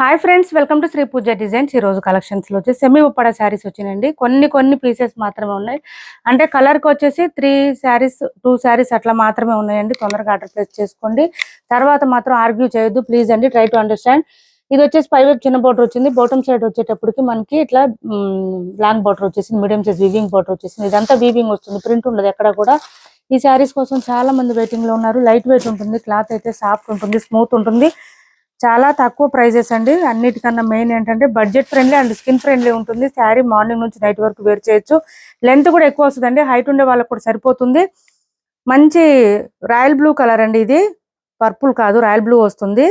Hi friends, welcome to Sri Pooja designs. ఈ రోజు collections లో వచ్చేసి సెమీ ఉప్పాడ శారీస్ వచ్చినాయండి. కొన్ని పీసెస్ మాత్రమే ఉన్నాయి. అంటే కలర్ కి వచ్చేసి 3 శారీస్ 2 శారీస్ అట్లా మాత్రమే ఉన్నాయండి. తొందరగా ఆర్డర్ ప్లేస్ చేసుకోండి. తర్వాత మాత్రం ఆర్గ్యూ చేయొద్దు ప్లీజ్ అండి. Try to understand. ఇది వచ్చేసి పై వైపు చిన్న బోర్డర్ వచ్చింది. బాటమ్ సైడ్ వచ్చేటప్పటికి మనకి ఇట్లా లాంగ్ బోర్డర్ వచ్చేసింది. మీడియం సైజ్ వీవింగ్ బోర్డర్ వచ్చేసింది. ఇదంతా వీవింగ్ వస్తుంది, ప్రింట్ ఉండదు ఎక్కడ కూడా. ఈ శారీస్ కోసం చాలా మంది వెయిటింగ్ లో ఉన్నారు. లైట్ వెయిట్ ఉంటుంది, క్లాత్ అయితే సాఫ్ట్ ఉంటుంది, స్మూత్ ఉంటుంది. చాలా తక్కువ ప్రైజెస్ అండి. అన్నిటికన్నా మెయిన్ ఏంటంటే budget friendly and skin friendly ఉంటుంది. శారీ మార్నింగ్ నుంచి నైట్ వరకు వేర్ చేయొచ్చు. లెంత్ కూడా ఎక్కువ వస్తుందండి, హైట్ ఉండే వాళ్ళకి కూడా సరిపోతుంది. మంచి రాయల్ బ్లూ కలర్ అండి, ఇది పర్పుల్ కాదు రాయల్ బ్లూ వస్తుంది.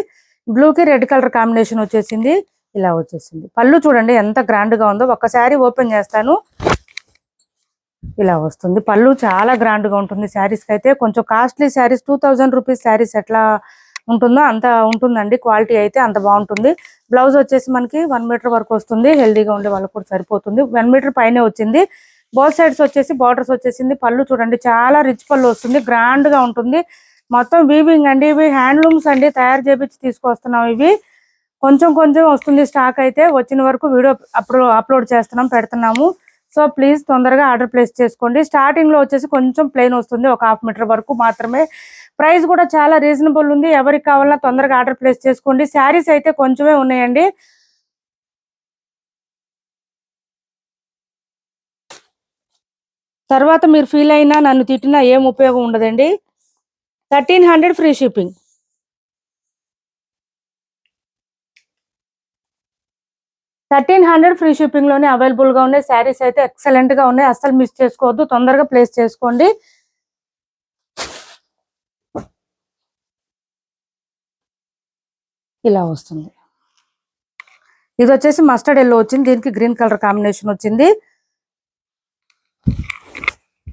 బ్లూ కి రెడ్ కలర్ కాంబినేషన్ వచ్చేసింది. ఇలా వచ్చేసింది. పళ్ళు చూడండి ఎంత గ్రాండ్ గా ఉందో. ఒక్క శారీ ఓపెన్ చేస్తాను. ఇలా వస్తుంది పళ్ళు, చాలా గ్రాండ్ గా ఉంటుంది. శారీస్ కి అయితే కొంచెం కాస్ట్లీ శారీస్ 2000 రూపీస్ శారీస్ ఎట్లా ఉంటుందో అంత ఉంటుందండి. క్వాలిటీ అయితే అంత బాగుంటుంది. బ్లౌజ్ వచ్చేసి మనకి 1 మీటర్ వరకు వస్తుంది. హెల్దీగా ఉండే వాళ్ళకి కూడా సరిపోతుంది. 1 మీటర్ పైనే వచ్చింది. బోత్ సైడ్స్ వచ్చేసి బార్డర్స్ వచ్చేసింది. పళ్ళు చూడండి చాలా రిచ్ పళ్ళు వస్తుంది, గ్రాండ్ గా ఉంటుంది. మొత్తం వీవింగ్ అండి, ఇవి హ్యాండ్లూమ్స్ అండి, తయారు చేపించి తీసుకొస్తున్నాం. ఇవి కొంచెం కొంచెం వస్తుంది స్టాక్. అయితే వచ్చిన వరకు వీడియో అప్లోడ్ చేస్తున్నాం, పెడుతున్నాము. సో ప్లీజ్ తొందరగా ఆర్డర్ ప్లేస్ చేసుకోండి. స్టార్టింగ్ లో వచ్చేసి కొంచెం ప్లెయిన్ వస్తుంది, ఒక 1/2 మీటర్ వరకు మాత్రమే. ప్రైస్ కూడా చాలా రీజనబుల్ ఉంది. ఎవరికి కావాలన్నా తొందరగా ఆర్డర్ ప్లేస్ చేసుకోండి. శారీస్ అయితే కొంచెమే ఉన్నాయండి. తర్వాత మీరు ఫీల్ అయినా నన్ను తిట్టినా ఏం ఉపయోగం ఉండదండి. 1300 ఫ్రీ షిప్పింగ్. ఫ్రీ షిప్పింగ్ లోనే అవైలబుల్ గా ఉన్నాయి. శారీస్ అయితే ఎక్సలెంట్ గా ఉన్నాయి, అస్సలు మిస్ చేసుకోవద్దు. తొందరగా ప్లేస్ చేసుకోండి. ఇలా వస్తుంది. ఇది వచ్చేసి మస్టర్డ్ ఎల్లో వచ్చింది, దీనికి గ్రీన్ కలర్ కాంబినేషన్ వచ్చింది.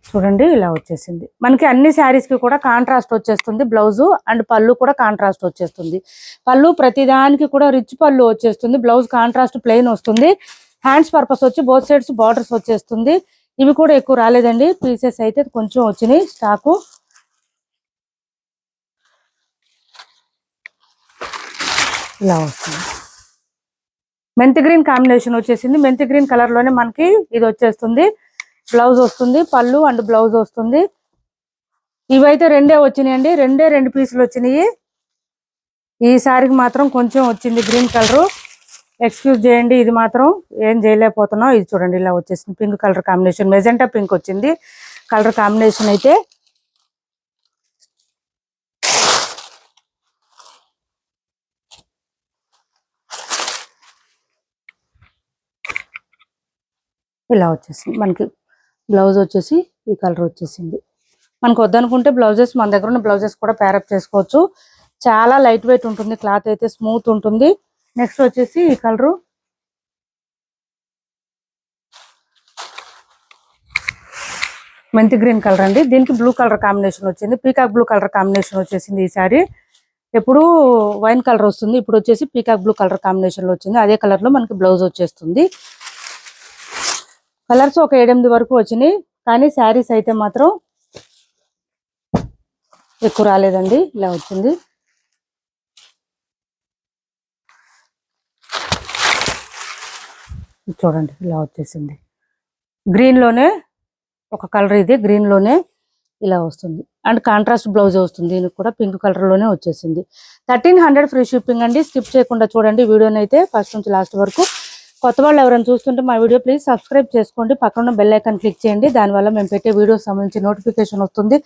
చూడండి ఇలా వచ్చేసింది. మనకి అన్ని శారీస్ కి కూడా కాంట్రాస్ట్ వచ్చేస్తుంది. బ్లౌజ్ అండ్ పళ్ళు కూడా కాంట్రాస్ట్ వచ్చేస్తుంది. పళ్ళు ప్రతిదానికి కూడా రిచ్ పళ్ళు వచ్చేస్తుంది. బ్లౌజ్ కాంట్రాస్ట్ ప్లెయిన్ వస్తుంది. హ్యాండ్స్ పర్పస్ వచ్చి బోత్ సైడ్స్ బార్డర్స్ వచ్చేస్తుంది. ఇవి కూడా ఎక్కువ రాలేదండి, పీసెస్ అయితే కొంచెం వచ్చినాయి స్టాకు. ఇలా వస్తుంది. మెంతి గ్రీన్ కాంబినేషన్ వచ్చేసింది. మెంతి గ్రీన్ కలర్ లోనే మనకి ఇది వచ్చేస్తుంది. బ్లౌజ్ వస్తుంది, పళ్ళు అండ్ బ్లౌజ్ వస్తుంది. ఇవైతే రెండే వచ్చినాయండి, 2 పీసులు వచ్చినాయి. ఈ సారికి మాత్రం కొంచెం వచ్చింది గ్రీన్ కలరు, ఎక్స్క్యూజ్ చేయండి. ఇది మాత్రం ఏం చేయలేకపోతున్నాం. ఇది చూడండి ఇలా వచ్చేసింది. Pink colour combination, magenta pink వచ్చింది కలర్ కాంబినేషన్ అయితే. ఇలా వచ్చేసింది. మనకి బ్లౌజ్ వచ్చేసి ఈ కలర్ వచ్చేసింది. మనకు వద్దనుకుంటే బ్లౌజెస్ మన దగ్గర ఉన్న బ్లౌజెస్ కూడా ప్యారప్ చేసుకోవచ్చు. చాలా లైట్ వెయిట్ ఉంటుంది, క్లాత్ అయితే స్మూత్ ఉంటుంది. నెక్స్ట్ వచ్చేసి ఈ కలరు మెంతి గ్రీన్ కలర్ అండి, దీనికి బ్లూ కలర్ కాంబినేషన్ వచ్చింది. పీకాక్ బ్లూ కలర్ కాంబినేషన్ వచ్చేసింది. ఈ సారీ ఎప్పుడు వైన్ కలర్ వస్తుంది, ఇప్పుడు వచ్చేసి పీకాక్ బ్లూ కలర్ కాంబినేషన్ లో వచ్చింది. అదే కలర్ లో మనకి బ్లౌజ్ వచ్చేస్తుంది. కలర్స్ ఒక 7-8 వరకు వచ్చినాయి, కానీ శారీస్ అయితే మాత్రం ఎక్కువ రాలేదండి. ఇలా వచ్చింది. చూడండి ఇలా వచ్చేసింది. గ్రీన్ లోనే ఒక కలర్, ఇది గ్రీన్ లోనే ఇలా వస్తుంది. అండ్ కాంట్రాస్ట్ బ్లౌజ్ వస్తుంది. దీనికి కూడా పింక్ కలర్ లోనే వచ్చేసింది. 1300 ఫ్రీ షిప్పింగ్ అండి. స్కిప్ చేయకుండా చూడండి వీడియోని అయితే ఫస్ట్ నుంచి లాస్ట్ వరకు. కొత్త వాళ్ళు ఎవరైనా చూస్తుంటే మా వీడియో ప్లీజ్ సబ్స్క్రైబ్ చేసుకోండి. పక్కన బెల్ ఐకాన్ క్లిక్ చేయండి. దానివల్ల మేము పెట్టే వీడియోస్ సంబంధించి నోటిఫికేషన్ వస్తుంది.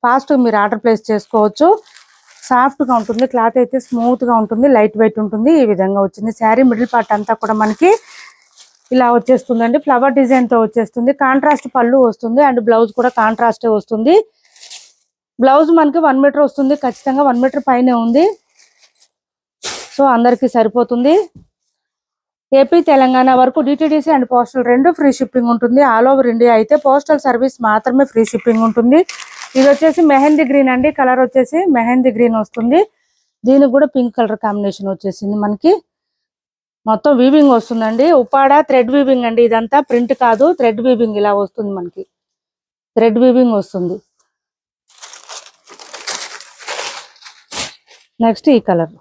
ఫాస్ట్ మీరు ఆర్డర్ ప్లేస్ చేసుకోవచ్చు. సాఫ్ట్ గా ఉంటుంది, క్లాత్ అయితే స్మూత్ గా ఉంటుంది, లైట్ వెయిట్ ఉంటుంది. ఈ విధంగా వచ్చింది. శారీ మిడిల్ పార్ట్ అంతా కూడా మనకి ఇలా వచ్చేస్తుందండి. ఫ్లవర్ డిజైన్ తో వచ్చేస్తుంది. కాంట్రాస్ట్ పళ్ళు వస్తుంది అండ్ బ్లౌజ్ కూడా కాంట్రాస్టే వస్తుంది. బ్లౌజ్ మనకి 1 మీటర్ వస్తుంది, ఖచ్చితంగా 1 మీటర్ పైనే ఉంది. సో అందరికి సరిపోతుంది. ఏపీ తెలంగాణ వరకు DTDC and postal 2 free shipping ఉంటుంది. ఆల్ ఓవర్ ఇండియా అయితే పోస్టల్ సర్వీస్ మాత్రమే ఫ్రీ షిప్పింగ్ ఉంటుంది. ఇది వచ్చేసి మెహందీ గ్రీన్ అండి, కలర్ వచ్చేసి మెహందీ గ్రీన్ వస్తుంది. దీనికి కూడా పింక్ కలర్ కాంబినేషన్ వచ్చేసింది. మనకి మొత్తం వీవింగ్ వస్తుందండి. ఉపాడ థ్రెడ్ వీవింగ్ అండి, ఇదంతా ప్రింట్ కాదు, థ్రెడ్ వీవింగ్ ఇలా వస్తుంది. మనకి థ్రెడ్ వీవింగ్ వస్తుంది. నెక్స్ట్ ఈ కలర్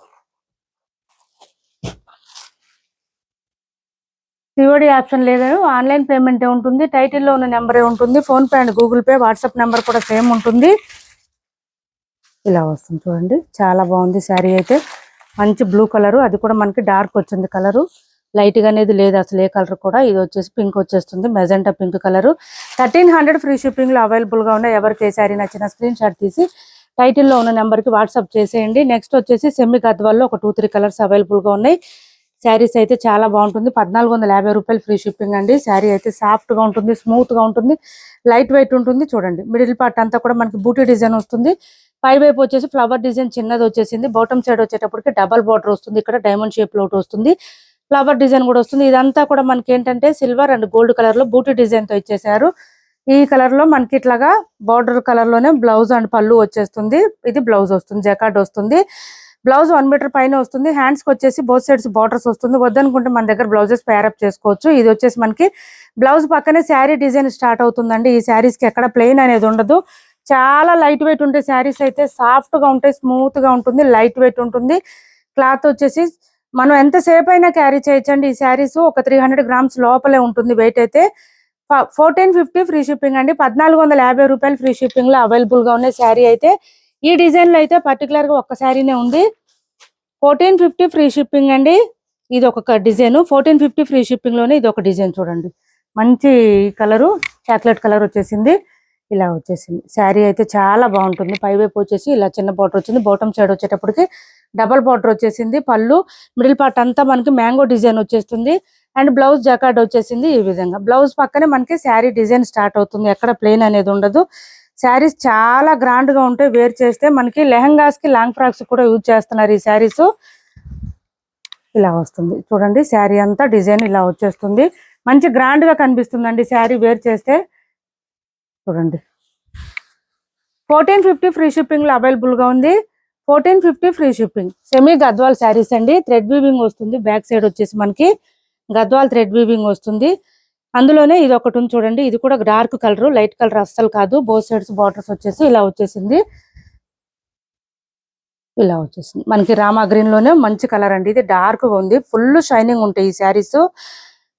సిఓడి ఆప్షన్ లేదు, ఆన్లైన్ పేమెంటే ఉంటుంది. టైటిల్లో ఉన్న నెంబరే ఉంటుంది. Phone pay and Google pay, WhatsApp number కూడా సేమ్ ఉంటుంది. ఇలా వస్తుంది చూడండి, చాలా బాగుంది శారీ అయితే. మంచి బ్లూ కలరు, అది కూడా మనకి డార్క్ వచ్చింది కలరు, లైట్ గా అనేది లేదు అసలు ఏ కలర్ కూడా. ఇది వచ్చేసి పింక్ వచ్చేస్తుంది, magenta pink colour. 1300 free shipping లో అవైలబుల్ గా ఉన్నాయి. ఎవరికి ఏ శారీ నచ్చిన స్క్రీన్ షాట్ తీసి టైటిల్లో ఉన్న నెంబర్ కి వాట్సాప్ చేసేయండి. నెక్స్ట్ వచ్చేసి సెమీ గద్వాల్లో ఒక 2-3 కలర్స్ అవైలబుల్ గా ఉన్నాయి. శారీస్ అయితే చాలా బాగుంటుంది. 1450 రూపాయలు ఫ్రీ షిప్పింగ్ అండి. శారీ అయితే సాఫ్ట్ గా ఉంటుంది, స్మూత్ గా ఉంటుంది, లైట్ వెయిట్ ఉంటుంది. చూడండి మిడిల్ పార్ట్ అంతా కూడా మనకి బూటీ డిజైన్ వస్తుంది. పై వైపు వచ్చేసి ఫ్లవర్ డిజైన్ చిన్నది వచ్చేసింది. బాటమ్ సైడ్ వచ్చేటప్పటికి డబల్ బార్డర్ వస్తుంది. ఇక్కడ డైమండ్ షేప్ లో ఒకటి వస్తుంది, ఫ్లవర్ డిజైన్ కూడా వస్తుంది. ఇదంతా కూడా మనకి ఏంటంటే సిల్వర్ అండ్ గోల్డ్ కలర్ లో బూటీ డిజైన్ తో ఇచ్చేసారు. ఈ కలర్ లో మనకి ఇట్లాగా బార్డర్ కలర్ లోనే బ్లౌజ్ అండ్ పళ్ళు వచ్చేస్తుంది. ఇది బ్లౌజ్ వస్తుంది, జకార్డ్ వస్తుంది. బ్లౌజ్ 1 మీటర్ పైన వస్తుంది. హ్యాండ్స్ కి వచ్చేసి బోత్ సైడ్స్ బార్డర్స్ వస్తుంది. వద్దనుకుంటే మన దగ్గర బ్లౌజెస్ పేరప్ చేసుకోవచ్చు. ఇది వచ్చేసి మనకి బ్లౌజ్ పక్కనే శారీ డిజైన్ స్టార్ట్ అవుతుందండి. ఈ శారీస్ కి ఎక్కడ ప్లెయిన్ అనేది ఉండదు. చాలా లైట్ వెయిట్ ఉంటాయి శారీస్ అయితే, సాఫ్ట్ గా ఉంటాయి, స్మూత్ గా ఉంటుంది, లైట్ వెయిట్ ఉంటుంది. క్లాత్ వచ్చేసి మనం ఎంతసేపు అయినా క్యారీ చేయొచ్చండి. ఈ శారీస్ ఒక 300 గ్రామ్స్ లోపలే ఉంటుంది వెయిట్ అయితే. 1450 ఫ్రీ షిప్పింగ్ అండి. 1450 రూపాయలు ఫ్రీ షిప్పింగ్ లో అవైలబుల్ గా ఉన్నాయి శారీ అయితే. ఈ డిజైన్ లో అయితే పర్టికులర్ గా ఒక్క శారీనే ఉంది. 1450 ఫ్రీ షిప్పింగ్ అండి. ఇది ఒక డిజైన్. 1450 ఫ్రీ షిప్పింగ్ లోనే ఇది ఒక డిజైన్ చూడండి. మంచి కలరు, చాక్లెట్ కలర్ వచ్చేసింది. ఇలా వచ్చేసింది శారీ అయితే చాలా బాగుంటుంది. పై వైపు వచ్చేసి ఇలా చిన్న బార్డర్ వచ్చింది. బాటమ్ సైడ్ వచ్చేటప్పటికి డబల్ బార్డర్ వచ్చేసింది. పళ్ళు మిడిల్ పార్ట్ అంతా మనకి మ్యాంగో డిజైన్ వచ్చేస్తుంది. అండ్ బ్లౌజ్ జకార్డ్ వచ్చేసింది. ఈ విధంగా బ్లౌజ్ పక్కనే మనకి శారీ డిజైన్ స్టార్ట్ అవుతుంది. ఎక్కడ ప్లెయిన్ అనేది ఉండదు. శారీస్ చాలా గ్రాండ్ గా ఉంటాయి. వేర్ చేస్తే మనకి లెహంగాస్ కి, లాంగ్ ఫ్రాక్స్ కూడా యూజ్ చేస్తున్నారు ఈ శారీస్. ఇలా వస్తుంది చూడండి, శారీ అంతా డిజైన్ ఇలా వచ్చేస్తుంది. మంచి గ్రాండ్ గా కనిపిస్తుందండి శారీ వేర్ చేస్తే. చూడండి 1450 ఫ్రీ షిప్పింగ్ లో అవైలబుల్ గా ఉంది. 1450 free shipping. Semi Gadwal saris అండి. థ్రెడ్ వీవింగ్ వస్తుంది. బ్యాక్ సైడ్ వచ్చేసి మనకి గద్వాల్ థ్రెడ్ వీవింగ్ వస్తుంది. అందులోనే ఇది ఒకటి ఉంది చూడండి, ఇది కూడా డార్క్ కలర్, లైట్ కలర్ అస్సలు కాదు. బోత్ సైడ్స్ బార్డర్స్ వచ్చేసి ఇలా వచ్చేసింది. ఇలా వచ్చేసింది మనకి రామా గ్రీన్ లోనే మంచి కలర్ అండి. ఇది డార్క్ గా ఉంది, ఫుల్ షైనింగ్ ఉంటాయి ఈ శారీస్.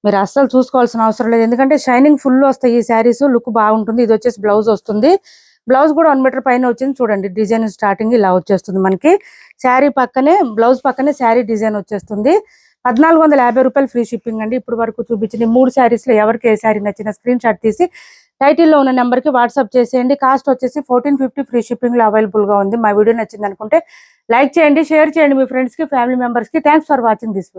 మీరు అస్సలు చూసుకోవాల్సిన అవసరం లేదు, ఎందుకంటే షైనింగ్ ఫుల్ వస్తాయి ఈ శారీస్. లుక్ బాగుంటుంది. ఇది వచ్చేసి బ్లౌజ్ వస్తుంది. బ్లౌజ్ కూడా 1 మీటర్ పైన వచ్చింది. చూడండి డిజైన్ స్టార్టింగ్ ఇలా వచ్చేస్తుంది మనకి. శారీ పక్కనే బ్లౌజ్ పక్కనే శారీ డిజైన్ వచ్చేస్తుంది. 1450 రూపాయలు ఫ్రీ షిప్పింగ్ అండి. ఇప్పుడు వరకు చూపించిన 3 శారీస్ లో ఎవరికి ఏ శారీ నచ్చిన స్క్రీన్ షాట్ తీసి టైటిల్లో ఉన్న నెంబర్ కి వాట్సాప్ చేసేయండి. కాస్ట్ వచ్చేసి 1450 ఫ్రీ షిప్పింగ్ లో అవైలబుల్ గా ఉంది. మా వీడియో నచ్చింది అనుకుంటే లైక్ చేయండి, షేర్ చేయండి మీ ఫ్రెండ్స్ కి, ఫ్యామిలీ మెంబర్స్ కి. Thanks for watching this video.